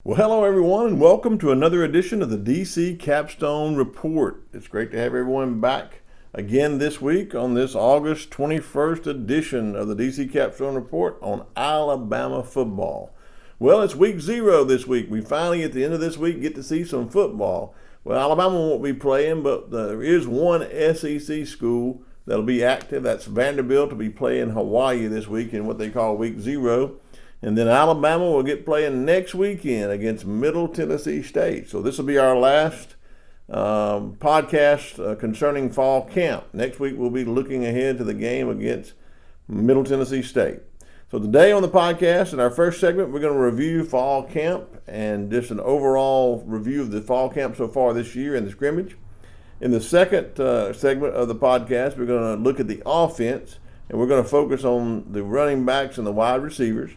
Well, hello everyone, and welcome to another edition of the DC Capstone Report. It's great to have everyone back again this week on this August 21st edition of the DC Capstone Report on Alabama football. Well, it's week 0 this week. We finally, at the end of this week, get to see some football. Well, Alabama won't be playing, but there is one SEC school that'll be active. That's Vanderbilt to be playing Hawaii this week in what they call week 0. And then Alabama will get playing next weekend against Middle Tennessee State. So this will be our last podcast concerning fall camp. Next week we'll be looking ahead to the game against Middle Tennessee State. So today on the podcast, in our first segment, we're going to review fall camp and just an overall review of the fall camp so far this year in the scrimmage. In the second segment of the podcast, we're going to look at the offense, and we're going to focus on the running backs and the wide receivers.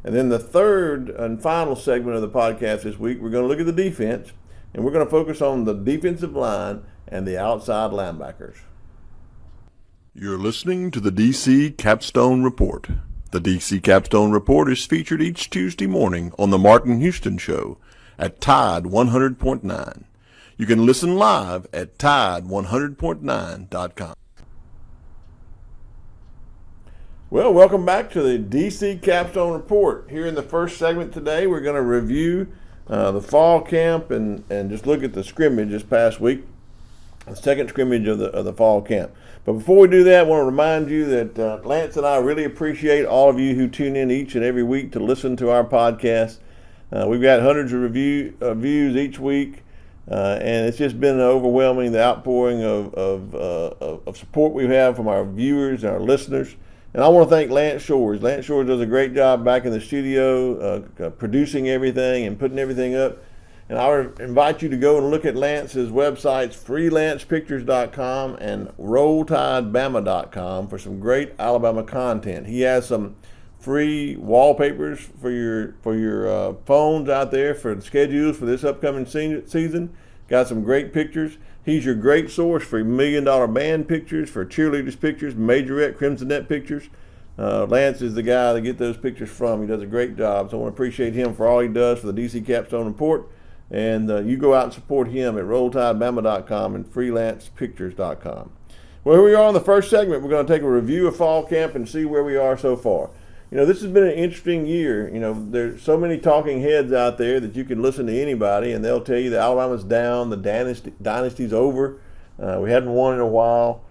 And then the third and final segment of the podcast this week, we're going to look at the defense, and we're going to focus on the defensive line and the outside linebackers. You're listening to the DC Capstone Report. The DC Capstone Report is featured each Tuesday morning on the Martin Houston Show at Tide 100.9. You can listen live at Tide100.9.com. Well, welcome back to the DC Capstone Report. Here in the first segment today, we're going to review the fall camp and just look at the scrimmage this past week, the second scrimmage of the fall camp. But before we do that, I want to remind you that Lance and I really appreciate all of you who tune in each and every week to listen to our podcast. We've got hundreds of views each week, and it's just been overwhelming, the outpouring of support we have from our viewers and our listeners. And I want to thank Lance Shores. Lance Shores does a great job back in the studio, producing everything and putting everything up. And I would invite you to go and look at Lance's websites, freelancepictures.com and rolltidebama.com, for some great Alabama content. He has some free wallpapers for your phones out there for the schedules for this upcoming season. Got some great pictures. He's your great source for $1 Million Band pictures, for cheerleaders pictures, majorette, crimsonette pictures. Lance is the guy to get those pictures from. He does a great job, so I want to appreciate him for all he does for the DC Capstone Report. And you go out and support him at rolltidebama.com and freelancepictures.com. Well, here we are in the first segment. We're going to take a review of fall camp and see where we are so far. You know, this has been an interesting year. You know, there's so many talking heads out there that you can listen to anybody, and they'll tell you that Alabama's down, the dynasty's over. We hadn't won in a while.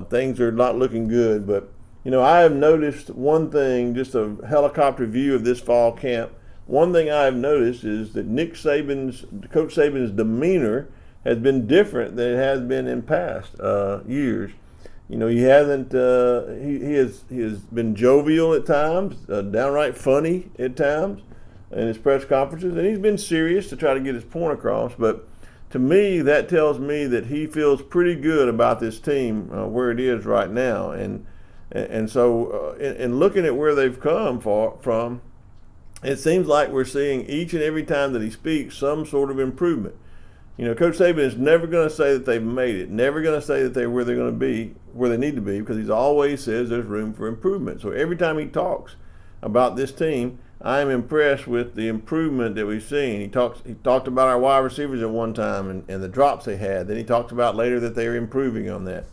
Things are not looking good. But, you know, I have noticed one thing, just a helicopter view of this fall camp. One thing I have noticed is that Coach Saban's demeanor has been different than it has been in past years. You know, he hasn't. He has been jovial at times, downright funny at times, in his press conferences, and he's been serious to try to get his point across. But to me, that tells me that he feels pretty good about this team where it is right now, and so in looking at where they've come from, it seems like we're seeing each and every time that he speaks some sort of improvement. You know, Coach Saban is never going to say that they've made it, never going to say that they're where they're going to be, where they need to be, because he always says there's room for improvement. So every time he talks about this team, I am impressed with the improvement that we've seen. He talked about our wide receivers at one time and the drops they had. Then he talked about later that they were improving on that.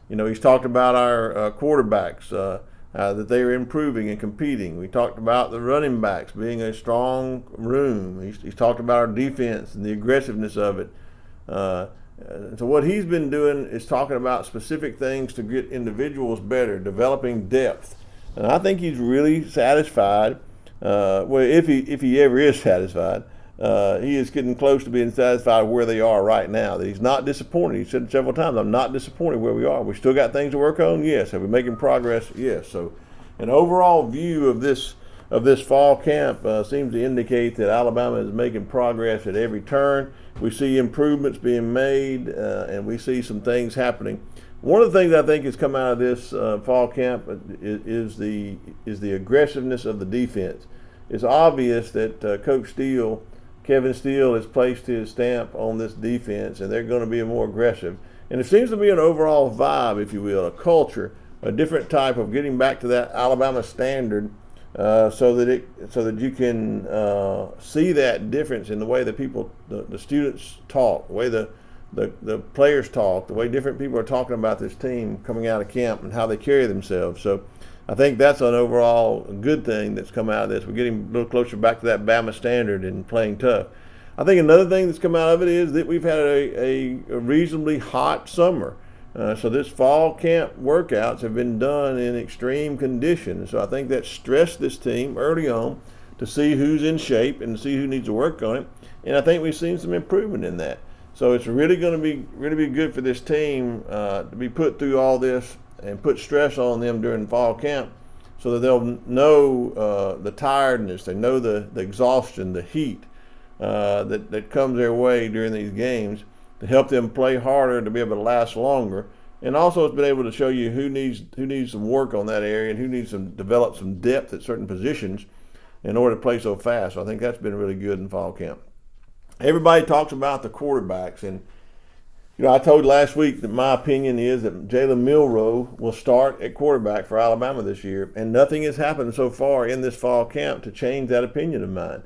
You know, he's talked about our quarterbacks, that they are improving and competing. We talked about the running backs being a strong room. He's talked about our defense and the aggressiveness of it. So what he's been doing is talking about specific things to get individuals better, developing depth. And I think he's really satisfied. Well, if he ever is satisfied, he is getting close to being satisfied where they are right now. That he's not disappointed. He said several times, "I'm not disappointed where we are. We still got things to work on. Yes. Are we making progress? Yes." So, an overall view of this fall camp seems to indicate that Alabama is making progress at every turn. We see improvements being made, and we see some things happening. One of the things I think has come out of this fall camp is the aggressiveness of the defense. It's obvious that Kevin Steele has placed his stamp on this defense, and they're going to be more aggressive. And it seems to be an overall vibe, if you will, a culture, a different type of getting back to that Alabama standard so that you can see that difference in the way that the students talk, the way the players talk, the way different people are talking about this team coming out of camp and how they carry themselves. So I think that's an overall good thing that's come out of this. We're getting a little closer back to that Bama standard and playing tough. I think another thing that's come out of it is that we've had a reasonably hot summer. So this fall camp workouts have been done in extreme conditions. So I think that stressed this team early on to see who's in shape and to see who needs to work on it. And I think we've seen some improvement in that. So it's really going to be good for this team to be put through all this and put stress on them during fall camp, so that they'll know the tiredness, they know the exhaustion, the heat that comes their way during these games, to help them play harder, to be able to last longer. And also it's been able to show you who needs some work on that area and who needs to develop some depth at certain positions in order to play so fast. So I think that's been really good in fall camp. Everybody talks about the quarterbacks, and I told last week that my opinion is that Jalen Milroe will start at quarterback for Alabama this year, and nothing has happened so far in this fall camp to change that opinion of mine.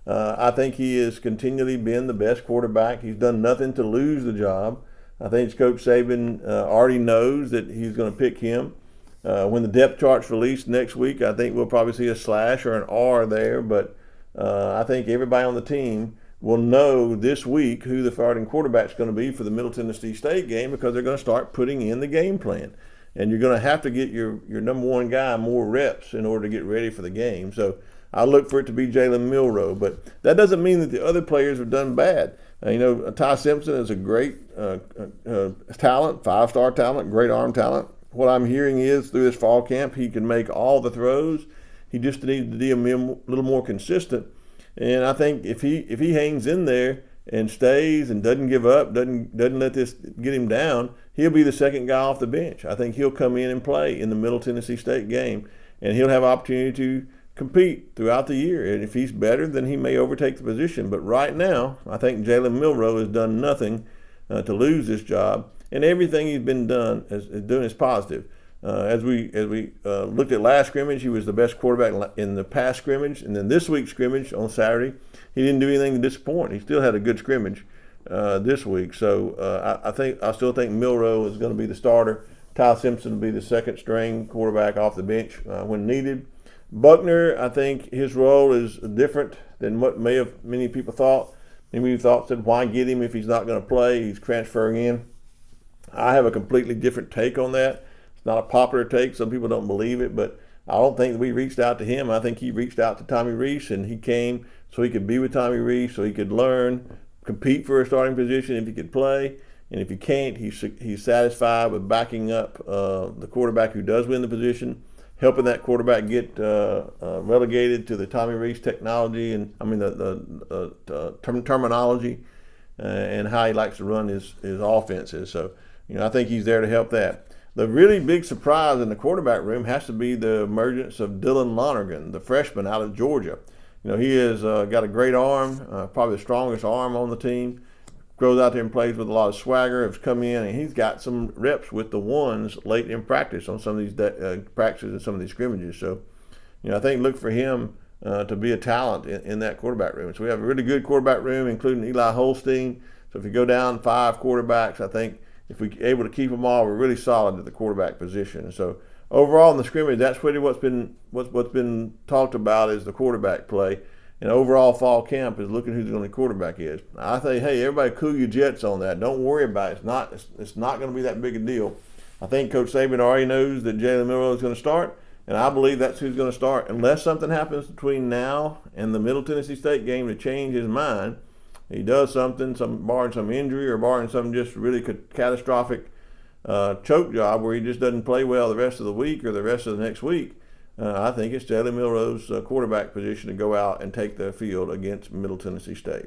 I think he has continually been the best quarterback. He's done nothing to lose the job. I think Coach Saban already knows that he's going to pick him. When the depth chart's released next week, I think we'll probably see a slash or an R there, but I think everybody on the team will know this week who the starting quarterback's going to be for the Middle Tennessee State game, because they're going to start putting in the game plan. And you're going to have to get your number one guy more reps in order to get ready for the game. So I look for it to be Jalen Milroe, but that doesn't mean that the other players have done bad. Ty Simpson is a great talent, 5-star talent, great arm talent. What I'm hearing is through this fall camp, he can make all the throws. He just needs to be a little more consistent. And I think if he hangs in there and stays and doesn't give up, doesn't let this get him down, he'll be the second guy off the bench. I think he'll come in and play in the Middle Tennessee State game, and he'll have opportunity to compete throughout the year. And if he's better, then he may overtake the position. But right now, I think Jalen Milroe has done nothing to lose this job, and everything he's been doing is positive. As we looked at last scrimmage, he was the best quarterback in the past scrimmage, and then this week's scrimmage on Saturday, he didn't do anything to disappoint. He still had a good scrimmage this week. So I still think Milroe is going to be the starter. Ty Simpson will be the second string quarterback off the bench when needed. Buckner, I think his role is different than what many people thought. Many people said, why get him if he's not going to play? He's transferring in. I have a completely different take on that. It's not a popular take. Some people don't believe it, but I don't think that we reached out to him. I think he reached out to Tommy Rees, and he came so he could be with Tommy Rees, so he could learn, compete for a starting position if he could play. And if he can't, he's satisfied with backing up the quarterback who does win the position, helping that quarterback get relegated to the Tommy Rees technology, and the terminology and how he likes to run his offenses. So, I think he's there to help that. The really big surprise in the quarterback room has to be the emergence of Dylan Lonergan, the freshman out of Georgia. He has got a great arm, probably the strongest arm on the team. Goes out there and plays with a lot of swagger. Has come in and he's got some reps with the ones late in practice on some of these practices and some of these scrimmages. So, I think look for him to be a talent in that quarterback room. So we have a really good quarterback room, including Eli Holstein. So if you go down 5 quarterbacks, I think if we're able to keep them all, we're really solid at the quarterback position. So overall in the scrimmage, that's really what's been talked about is the quarterback play. And overall fall camp is looking who the only quarterback is. I say, hey, everybody cool your jets on that. Don't worry about it. It's not going to be that big a deal. I think Coach Saban already knows that Jalen Milroe is going to start, and I believe that's who's going to start. Unless something happens between now and the Middle Tennessee State game to change his mind, he does something, barring some injury or barring some just really catastrophic choke job where he just doesn't play well the rest of the week or the rest of the next week. I think it's Jalen Milroe's quarterback position to go out and take the field against Middle Tennessee State.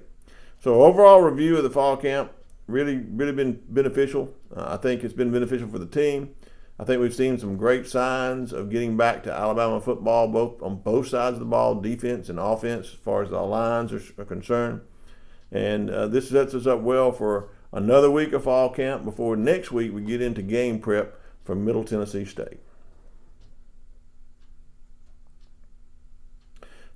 So overall review of the fall camp, really been beneficial. I think it's been beneficial for the team. I think we've seen some great signs of getting back to Alabama football, on both sides of the ball, defense and offense, as far as the lines are concerned. And this sets us up well for another week of fall camp before next week we get into game prep for Middle Tennessee State.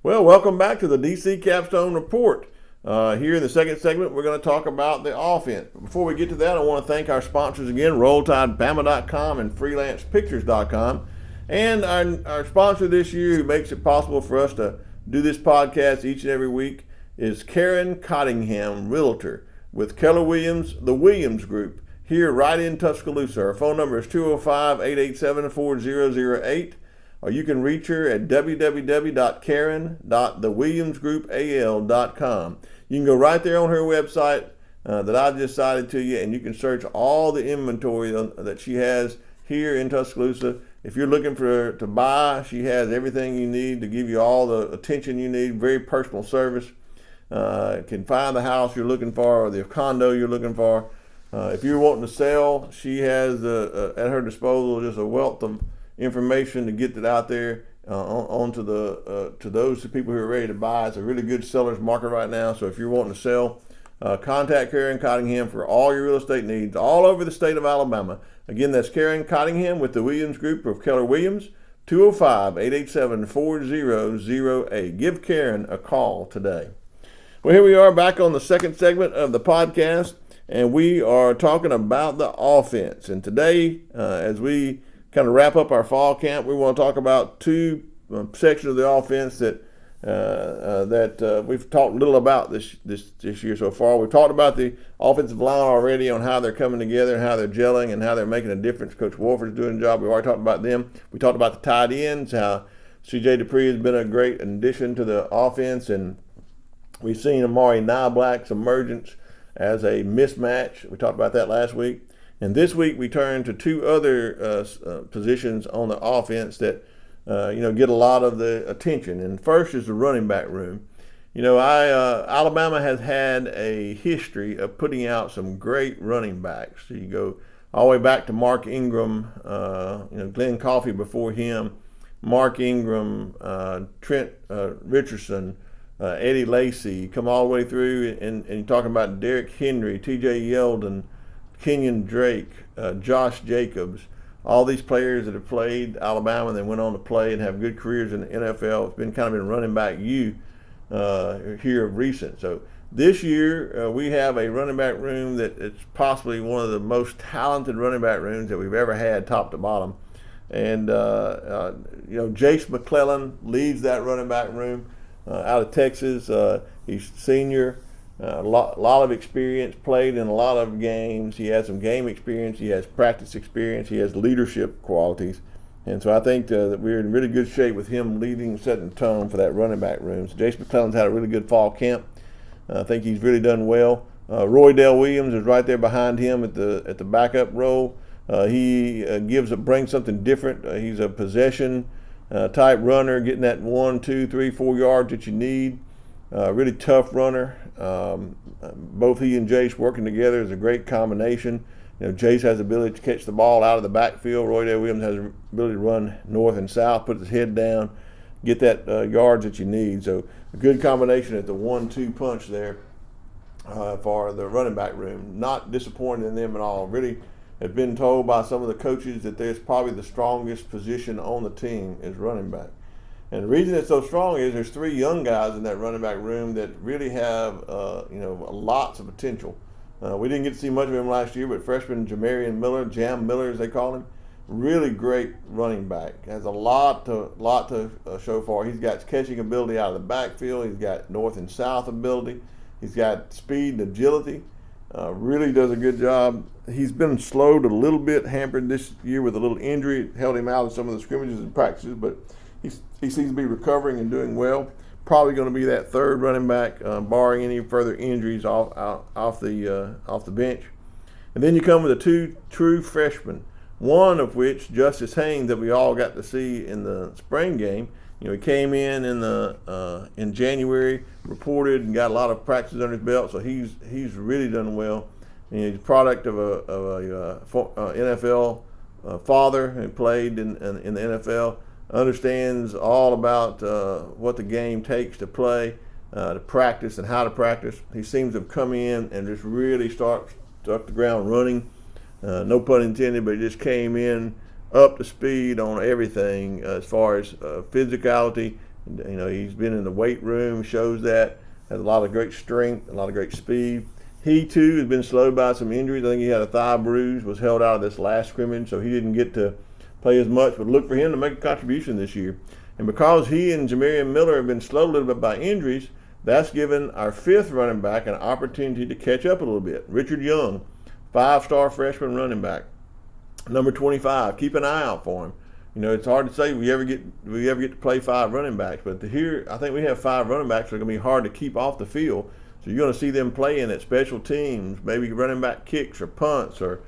Well, welcome back to the DC Capstone Report. Here in the second segment, we're going to talk about the offense. Before we get to that, I want to thank our sponsors again, RollTideBama.com and FreelancePictures.com. And our sponsor this year, who makes it possible for us to do this podcast each and every week, is Karen Cottingham, Realtor, with Keller Williams, the Williams Group, here right in Tuscaloosa. Our phone number is 205-887-4008. Or you can reach her at www.karen.thewilliamsgroupal.com. You can go right there on her website that I just cited to you, and you can search all the inventory that she has here in Tuscaloosa. If you're looking to buy, she has everything you need to give you all the attention you need. Very personal service. Can find the house you're looking for or the condo you're looking for. If you're wanting to sell, she has at her disposal just a wealth of information to get it out there onto to those people who are ready to buy. It's a really good seller's market right now. So if you're wanting to sell, contact Karen Cottingham for all your real estate needs all over the state of Alabama. Again, that's Karen Cottingham with the Williams Group of Keller Williams, 205-887-4008. Give Karen a call today. Well, here we are back on the second segment of the podcast, and we are talking about the offense. And today, as we kind of wrap up our fall camp, we want to talk about two sections of the offense that we've talked a little about this year so far. We've talked about the offensive line already, on how they're coming together and how they're gelling and how they're making a difference. Coach Wolford's doing a job. We've already talked about them. We talked about the tight ends, how C.J. Dupree has been a great addition to the offense, and we've seen Amari Niblack's emergence as a mismatch. We talked about that last week. And this week we turn to two other positions on the offense that get a lot of the attention. And first is the running back room. Alabama has had a history of putting out some great running backs. So you go all the way back to Mark Ingram, Glenn Coffey before him, Mark Ingram, Trent Richardson, Eddie Lacy. Come all the way through, and you're talking about Derrick Henry, T.J. Yeldon, Kenyon Drake, Josh Jacobs, all these players that have played Alabama and then went on to play and have good careers in the NFL. It's been kind of been running back here of recent. So this year we have a running back room that it's possibly one of the most talented running back rooms that we've ever had, top to bottom. And Jace McClellan leads that running back room out of Texas. He's senior. A lot of experience, played in a lot of games. He has some game experience. He has practice experience. He has leadership qualities. And so I think that we're in really good shape with him leading, setting the tone for that running back room. So Jason McClellan's had a really good fall camp. I think he's really done well. Roydell Williams is right there behind him at the backup role. He brings something different. He's a possession type runner, getting that 1, 2, 3, 4 yards that you need. Really tough runner. Both he and Jace working together is a great combination. Jace has the ability to catch the ball out of the backfield. Roydell Williams has the ability to run north and south, put his head down, get that yards that you need. So a good combination at the 1-2 punch there for the running back room. Not disappointed in them at all. Really have been told by some of the coaches that there's probably the strongest position on the team is running back. And the reason it's so strong is there's 3 young guys in that running back room that really have, lots of potential. We didn't get to see much of him last year, but freshman Jamarian Miller, Jam Miller as they call him, really great running back. Has a lot to show for. He's got catching ability out of the backfield. He's got north and south ability. He's got speed and agility. Really does a good job. He's been slowed a little bit, hampered this year with a little injury. It held him out of some of the scrimmages and practices, but he seems to be recovering and doing well. Probably going to be that third running back, barring any further injuries off the bench. And then you come with the 2 true freshmen, one of which, Justice Haynes, that we all got to see in the spring game. He came in January, reported, and got a lot of practice under his belt, so he's really done well. And he's a product of a NFL father who played in the NFL. Understands all about what the game takes to play, to practice, and how to practice. He seems to have come in and just really struck the ground running. No pun intended, but he just came in up to speed on everything as far as physicality And, he's been in the weight room, shows that, has a lot of great strength, a lot of great speed. He too has been slowed by some injuries. I think he had a thigh bruise, was held out of this last scrimmage, so he didn't get to play as much. But look for him to make a contribution this year. And because he and Jamarian Miller have been slowed a little bit by injuries, that's given our fifth running back an opportunity to catch up a little bit. Richard Young, 5-star freshman running back, number 25. Keep an eye out for him. It's hard to say we ever get to play 5 running backs, but here I think we have 5 running backs that are going to be hard to keep off the field. So you're going to see them playing at special teams, maybe running back kicks or punts, or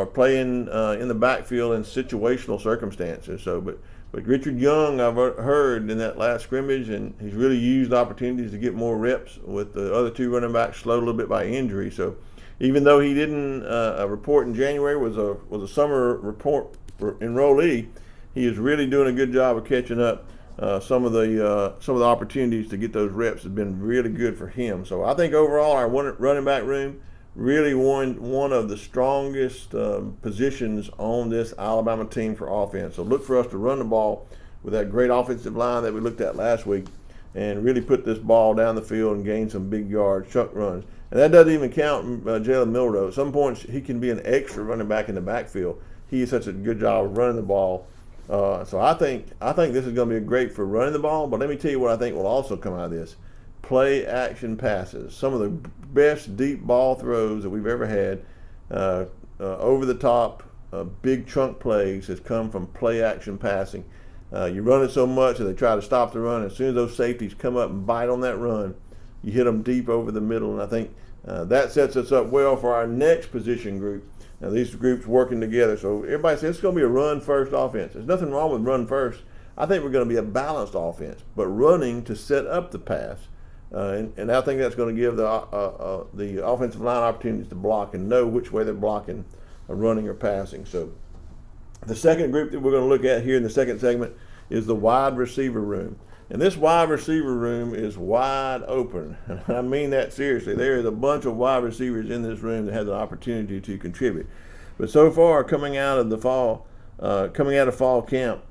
playing in the backfield in situational circumstances. So, but Richard Young, I've heard in that last scrimmage, and he's really used opportunities to get more reps with the other 2 running backs slowed a little bit by injury. So, even though he didn't report in January, was a summer report enrollee, he is really doing a good job of catching up. Some of the opportunities to get those reps have been really good for him. So I think overall our running back room really one of the strongest positions on this Alabama team for offense. So look for us to run the ball with that great offensive line that we looked at last week, and really put this ball down the field and gain some big yards, chuck runs. And that doesn't even count Jalen Milroe. At some points he can be an extra running back in the backfield. He is such a good job of running the ball. So I think this is going to be great for running the ball, but let me tell you what I think will also come out of this. Play action passes. Some of the best deep ball throws that we've ever had, over the top, big chunk plays, has come from play action passing. You run it so much that they try to stop the run. As soon as those safeties come up and bite on that run, you hit them deep over the middle, and I think that sets us up well for our next position group. Now, these groups working together. So everybody says it's going to be a run-first offense. There's nothing wrong with run first. I think we're going to be a balanced offense, but running to set up the pass. And I think that's going to give the offensive line opportunities to block and know which way they're blocking, running or passing. So the second group that we're going to look at here in the second segment is the wide receiver room. And this wide receiver room is wide open. And I mean that seriously. There is a bunch of wide receivers in this room that have the opportunity to contribute. But so far, coming out of fall camp,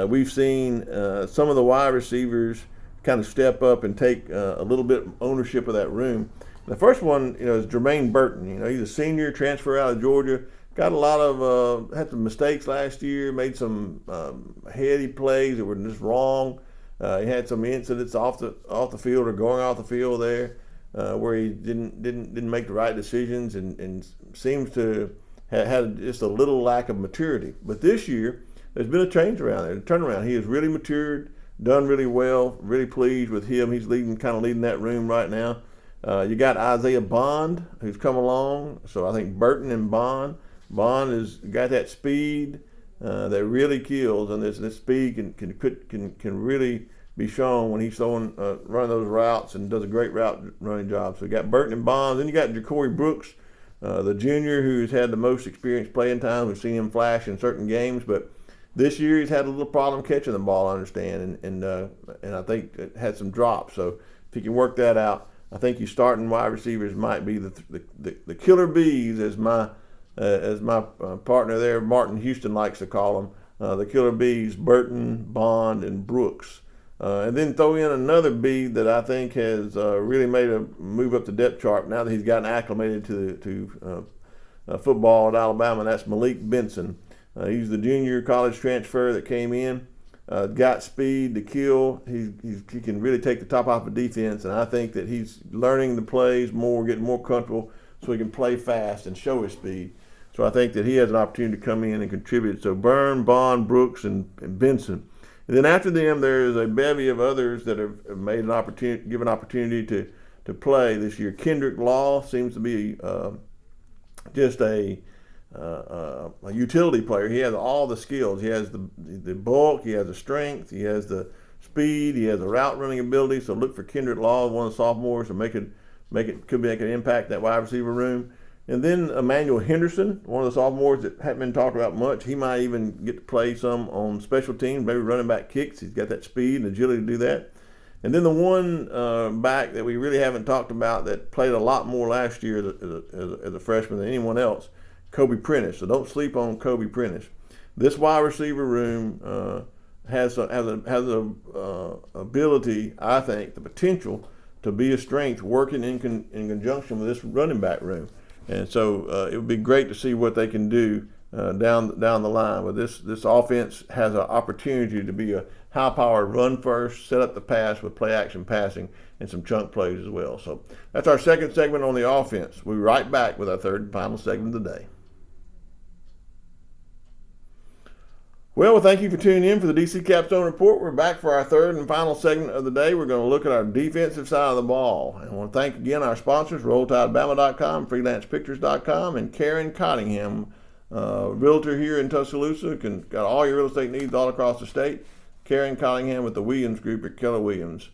we've seen some of the wide receivers kind of step up and take a little bit ownership of that room. The first one, is Jermaine Burton. He's a senior, transfer out of Georgia. Got a lot of had some mistakes last year. Made some heady plays that were just wrong. He had some incidents off the field or going off the field there, where he didn't make the right decisions and seems to have had just a little lack of maturity. But this year, there's been a change around there, a turnaround. He has really matured, done really well. Really pleased with him. He's leading that room right now. You got Isaiah Bond, who's come along. So I think Burton and Bond has got that speed that really kills, and this speed can really be shown when he's running those routes, and does a great route running job. So you got Burton and Bond. Then you got Ja'Cory Brooks, the junior, who's had the most experience playing time. We've seen him flash in certain games, but this year he's had a little problem catching the ball, I understand, and I think it had some drops. So if he can work that out, I think your starting wide receivers might be the killer bees, as my partner there, Martin Houston, likes to call them. The killer bees: Burton, Bond, and Brooks. And then throw in another bee that I think has really made a move up the depth chart now that he's gotten acclimated to football at Alabama, and that's Malik Benson. He's the junior college transfer that came in, got speed to kill. He can really take the top off of defense, and I think that he's learning the plays more, getting more comfortable, so he can play fast and show his speed. So I think that he has an opportunity to come in and contribute. So Byrne, Bond, Brooks, and Benson. And then after them, there is a bevy of others that have made an opportunity, given opportunity to play this year. Kendrick Law seems to be just a utility player. He has all the skills. He has the bulk, he has the strength, he has the speed, he has the route running ability. So look for Kendrick Law, one of the sophomores, to could make an impact in that wide receiver room. And then Emmanuel Henderson, one of the sophomores that hadn't been talked about much. He might even get to play some on special teams, maybe running back kicks. He's got that speed and agility to do that. And then the one back that we really haven't talked about that played a lot more last year as a freshman than anyone else, Kobe Prentice. So don't sleep on Kobe Prentice. This wide receiver room has a ability, I think, the potential to be a strength working in conjunction with this running back room. And so it would be great to see what they can do down the line. But this offense has an opportunity to be a high-powered run first, set up the pass with play-action passing and some chunk plays as well. So that's our second segment on the offense. We'll be right back with our third and final segment of the day. Well, thank you for tuning in for the DC Capstone Report. We're back for our third and final segment of the day. We're going to look at our defensive side of the ball. And I want to thank again our sponsors, RollTideBama.com, FreelancePictures.com, and Karen Cottingham, realtor here in Tuscaloosa. Got all your real estate needs all across the state. Karen Cottingham with the Williams Group at Keller Williams.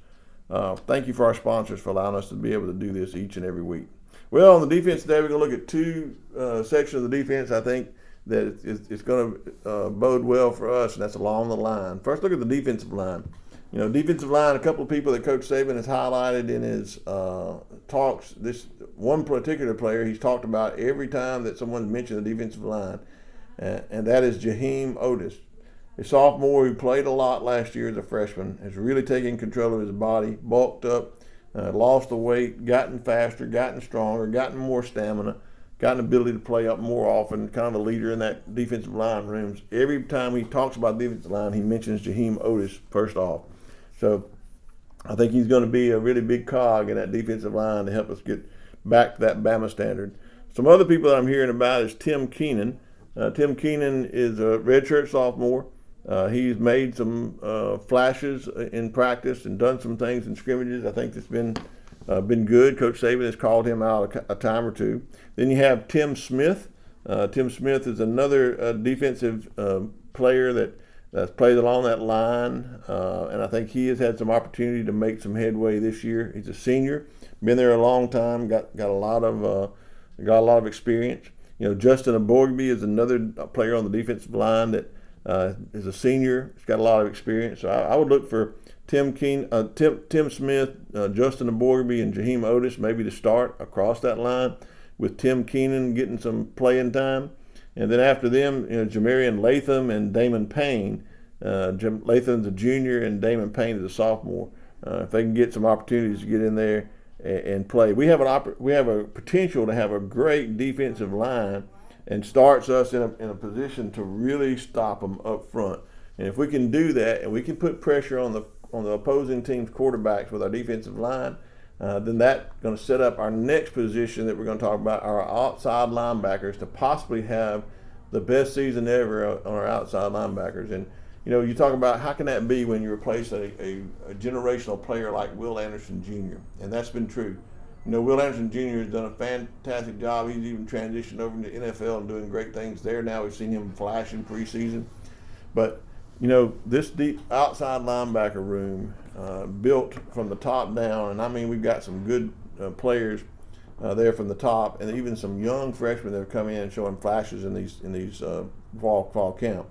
Thank you for our sponsors for allowing us to be able to do this each and every week. Well, on the defense today, we're going to look at two sections of the defense, I think, that it's going to bode well for us, and that's along the line. First, look at the defensive line. Defensive line, a couple of people that Coach Saban has highlighted in his talks. This one particular player he's talked about every time that someone's mentioned the defensive line, and that is Jaheim Otis. A sophomore who played a lot last year as a freshman, has really taken control of his body, bulked up, lost the weight, gotten faster, gotten stronger, gotten more stamina, got an ability to play up more often, kind of a leader in that defensive line rooms. Every time he talks about defensive line, he mentions Jaheim Otis first off. So I think he's going to be a really big cog in that defensive line to help us get back to that Bama standard. Some other people that I'm hearing about is Tim Keenan. Tim Keenan is a redshirt sophomore. He's made some flashes in practice and done some things in scrimmages. I think it's been good. Coach Saban has called him out a time or two. Then you have Tim Smith. Tim Smith is another defensive player that's played along that line, and I think he has had some opportunity to make some headway this year. He's a senior, been there a long time, got a lot of experience. Justin Aborgby is another player on the defensive line that is a senior. He's got a lot of experience. So I would look for Tim Smith, Justin Aborgby, and Jaheim Otis maybe to start across that line, with Tim Keenan getting some playing time. And then after them, Jamarian Latham and Damon Payne. Latham's a junior and Damon Payne is a sophomore. If they can get some opportunities to get in there and play, we have a potential to have a great defensive line, and starts us in a position to really stop them up front. And if we can do that, and we can put pressure on the opposing team's quarterbacks with our defensive line, then that's going to set up our next position that we're going to talk about, our outside linebackers, to possibly have the best season ever on our outside linebackers. And you talk about how can that be when you replace a generational player like Will Anderson Jr., and that's been true. Will Anderson Jr. has done a fantastic job. He's even transitioned over into NFL and doing great things there now. We've seen him flash in preseason. But, this deep outside linebacker room built from the top down, and I mean we've got some good players there from the top, and even some young freshmen that have come in showing flashes in these fall camp.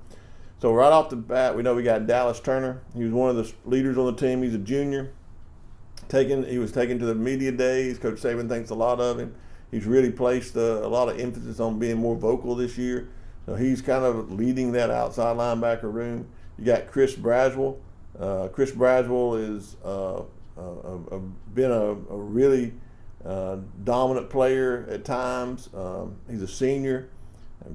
So right off the bat, we know we got Dallas Turner. He was one of the leaders on the team. He's a junior. He was taken to the media days. Coach Saban thinks a lot of him. He's really placed a lot of emphasis on being more vocal this year. So he's kind of leading that outside linebacker room. You got Chris Braswell. Chris Braswell is been a really dominant player at times. He's a senior.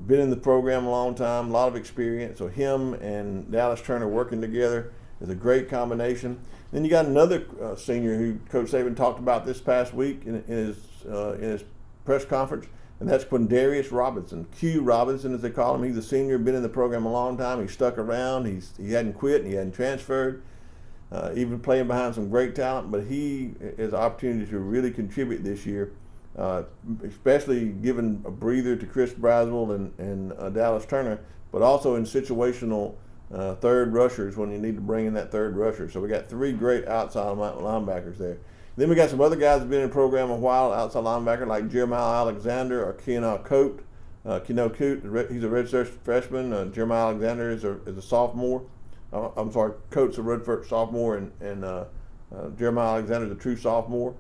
Been in the program a long time, a lot of experience. So him and Dallas Turner working together is a great combination. Then you got another senior who Coach Saban talked about this past week in his press conference, and that's Quindarius Robinson. Q Robinson, as they call him. He's a senior, been in the program a long time. He stuck around. He hadn't quit, and he hadn't transferred. Even playing behind some great talent, but he has an opportunity to really contribute this year, especially giving a breather to Chris Braswell and Dallas Turner, but also in situational third rushers when you need to bring in that third rusher. So we got three great outside linebackers there. Then we got some other guys that have been in the program a while, outside linebacker, like Jeremiah Alexander or Keanu Coate. Keanu Coate, he's a redshirt freshman. Jeremiah Alexander is a sophomore. I'm sorry, Coate's a redshirt sophomore, and Jeremiah Alexander is a true sophomore.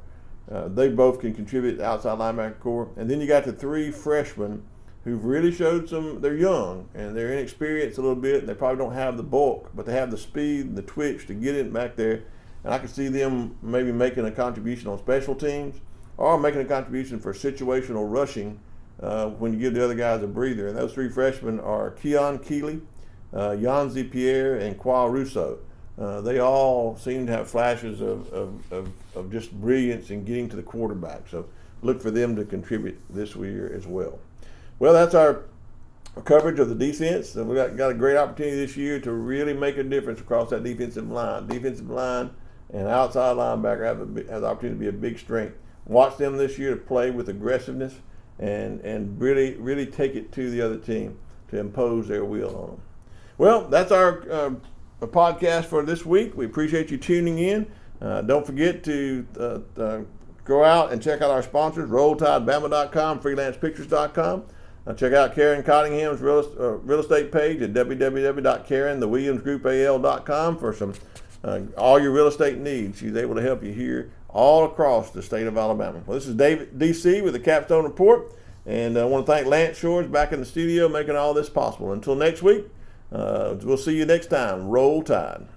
They both can contribute to the outside linebacker core. And then you got the three freshmen who've really showed they're young and they're inexperienced a little bit, and they probably don't have the bulk, but they have the speed and the twitch to get it back there. And I can see them maybe making a contribution on special teams or making a contribution for situational rushing when you give the other guys a breather. And those three freshmen are Keon Keeley, Yanzi Pierre, and Qua Russo. They all seem to have flashes of just brilliance in getting to the quarterback. So look for them to contribute this year as well. Well, that's our coverage of the defense. And we got a great opportunity this year to really make a difference across that defensive line. Defensive line and outside linebacker have the opportunity to be a big strength. Watch them this year to play with aggressiveness and really take it to the other team to impose their will on them. Well, that's our podcast for this week. We appreciate you tuning in. Don't forget to go out and check out our sponsors, RollTideBama.com, FreelancePictures.com. Check out Karen Cottingham's real estate page at www.KarenTheWilliamsGroupAL.com for some all your real estate needs. She's able to help you here all across the state of Alabama. Well, this is David DC with the Capstone Report, and I want to thank Lance Shores back in the studio making all this possible. Until next week, we'll see you next time. Roll Tide.